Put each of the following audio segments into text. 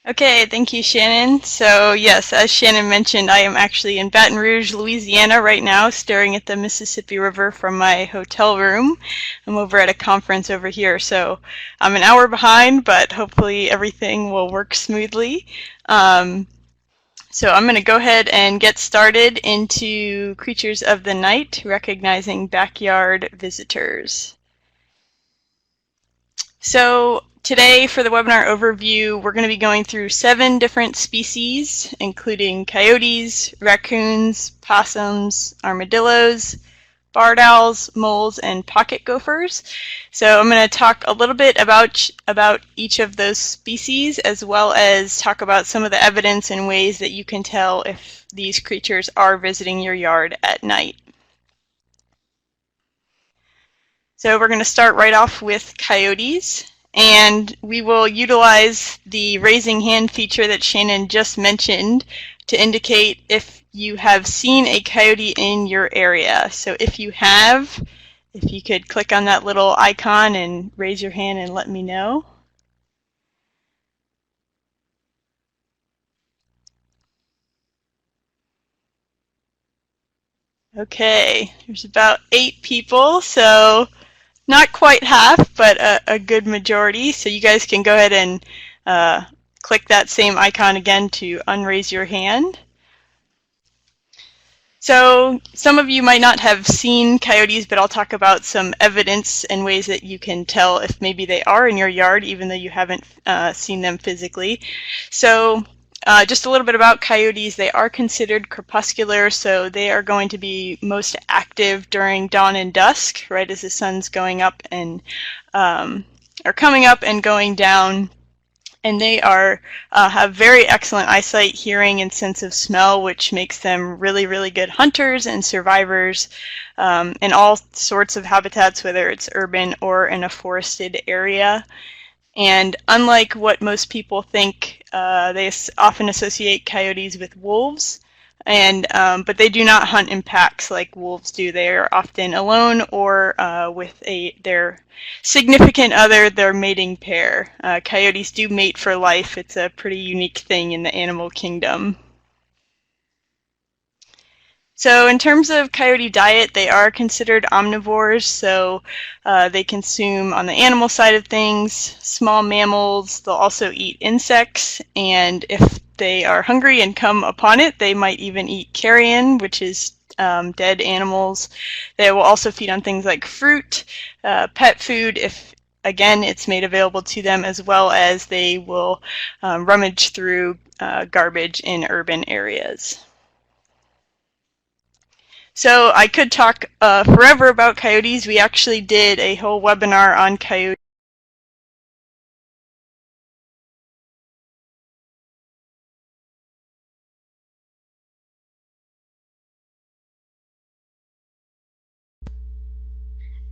Okay, thank you, Shannon. So yes, as Shannon mentioned, I am actually in Baton Rouge, Louisiana right now, staring at the Mississippi River from my hotel room. I'm over at a conference over here, so I'm an hour behind, but hopefully everything will work smoothly. Um, so I'm going to go ahead and get started into Creatures of the Night, recognizing backyard visitors. So today for the webinar overview, we're going to be going through 7 different species, including coyotes, raccoons, possums, armadillos, barred owls, moles, and pocket gophers. So I'm going to talk a little bit about each of those species, as well as talk about some of the evidence and ways that you can tell if these creatures are visiting your yard at night. So we're going to start right off with coyotes, and we will utilize the raising hand feature that Shannon just mentioned to indicate if you have seen a coyote in your area. So if you have, if you could click on that little icon and raise your hand and let me know. Okay, there's about 8 people, so not quite half, but a good majority. So you guys can go ahead and click that same icon again to unraise your hand. So some of you might not have seen coyotes, but I'll talk about some evidence and ways that you can tell if maybe they are in your yard, even though you haven't seen them physically. So just a little bit about coyotes. They are considered crepuscular, so they are going to be most active during dawn and dusk, right as the sun's going up and are coming up and going down. And they are have very excellent eyesight, hearing, and sense of smell, which makes them really, really good hunters and survivors in all sorts of habitats, whether it's urban or in a forested area. And unlike what most people think, they often associate coyotes with wolves, and but they do not hunt in packs like wolves do. They are often alone or with their significant other, their mating pair. Coyotes do mate for life. It's a pretty unique thing in the animal kingdom. So in terms of coyote diet, they are considered omnivores, so they consume, on the animal side of things, small mammals. They'll also eat insects, and if they are hungry and come upon it, they might even eat carrion, which is dead animals. They will also feed on things like fruit, pet food, if again it's made available to them, as well as they will rummage through garbage in urban areas. So I could talk forever about coyotes. We actually did a whole webinar on coyotes.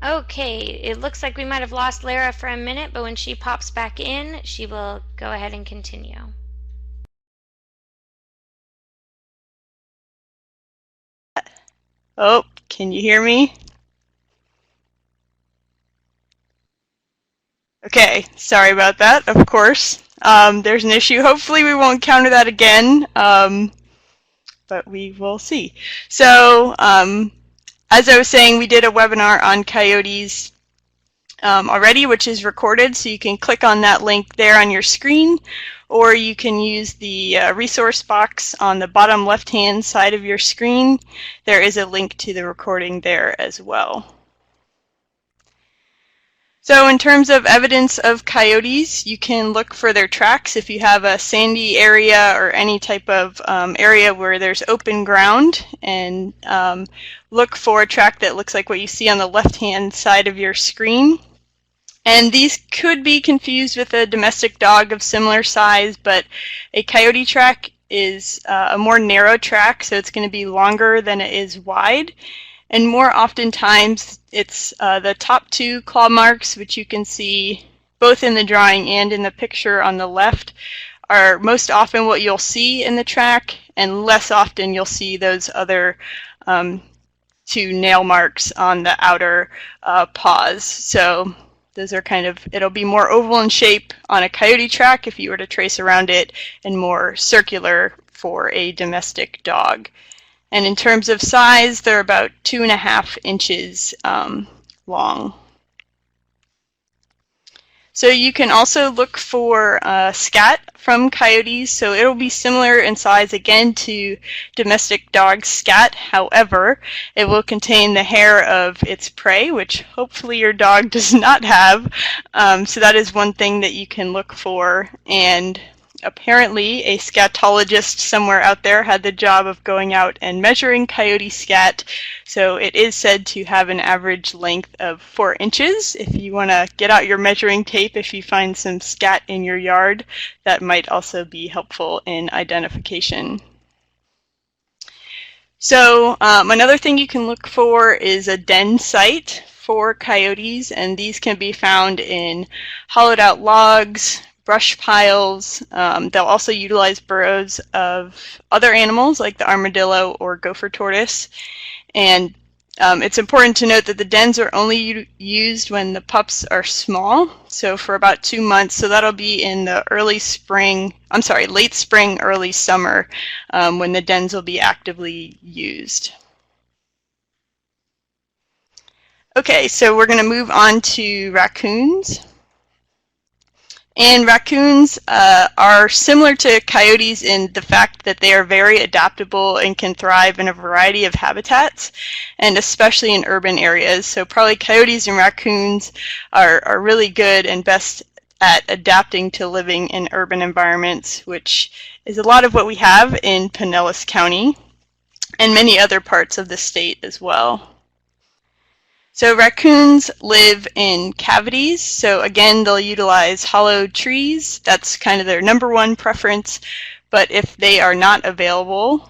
Okay, it looks like we might have lost Lara for a minute, but when she pops back in, she will go ahead and continue. Oh, can you hear me? Okay, sorry about that, of course. There's an issue. Hopefully we won't encounter that again, but we will see. So, as I was saying, we did a webinar on coyotes already, which is recorded, so you can click on that link there on your screen, or you can use the resource box on the bottom left-hand side of your screen. There is a link to the recording there as well. So in terms of evidence of coyotes, you can look for their tracks if you have a sandy area or any type of area where there's open ground, and look for a track that looks like what you see on the left-hand side of your screen. And these could be confused with a domestic dog of similar size, but a coyote track is a more narrow track, so it's going to be longer than it is wide. And more oftentimes, it's the top 2 claw marks, which you can see both in the drawing and in the picture on the left, are most often what you'll see in the track, and less often you'll see those other 2 nail marks on the outer paws. So Those are kind of, it'll be more oval in shape on a coyote track if you were to trace around it, and more circular for a domestic dog. And in terms of size, they're about 2.5 inches long. So you can also look for scat from coyotes. So it'll be similar in size again to domestic dog scat. However, it will contain the hair of its prey, which hopefully your dog does not have. So that is one thing that you can look for. And apparently a scatologist somewhere out there had the job of going out and measuring coyote scat. So it is said to have an average length of 4 inches. If you want to get out your measuring tape, if you find some scat in your yard, that might also be helpful in identification. So another thing you can look for is a den site for coyotes, and these can be found in hollowed out logs, brush piles. They'll also utilize burrows of other animals like the armadillo or gopher tortoise. And it's important to note that the dens are only used when the pups are small, so for about 2 months. So that'll be in the late spring, early summer, when the dens will be actively used. Okay, so we're going to move on to raccoons. And raccoons are similar to coyotes in the fact that they are very adaptable and can thrive in a variety of habitats, and especially in urban areas. So probably coyotes and raccoons are really good and best at adapting to living in urban environments, which is a lot of what we have in Pinellas County and many other parts of the state as well. So raccoons live in cavities. So again, they'll utilize hollow trees. That's kind of their number one preference. But if they are not available,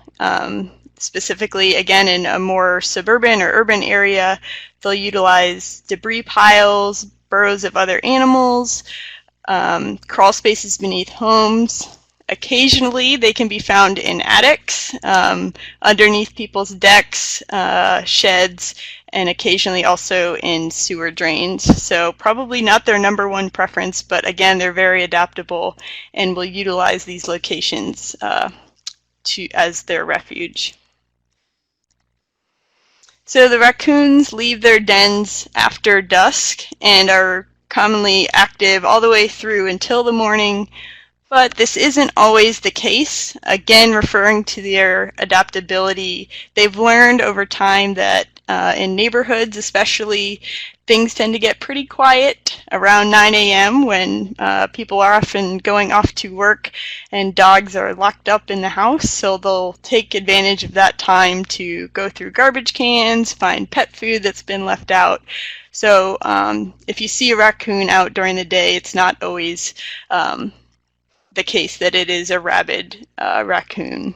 specifically again in a more suburban or urban area, they'll utilize debris piles, burrows of other animals, crawl spaces beneath homes. Occasionally, they can be found in attics, underneath people's decks, sheds, and occasionally also in sewer drains. So probably not their number one preference, but again, they're very adaptable and will utilize these locations as their refuge. So the raccoons leave their dens after dusk and are commonly active all the way through until the morning. But this isn't always the case. Again, referring to their adaptability, they've learned over time that in neighborhoods especially, things tend to get pretty quiet around 9 a.m. when people are often going off to work and dogs are locked up in the house. So they'll take advantage of that time to go through garbage cans, find pet food that's been left out. So if you see a raccoon out during the day, it's not always the case that it is a rabid raccoon.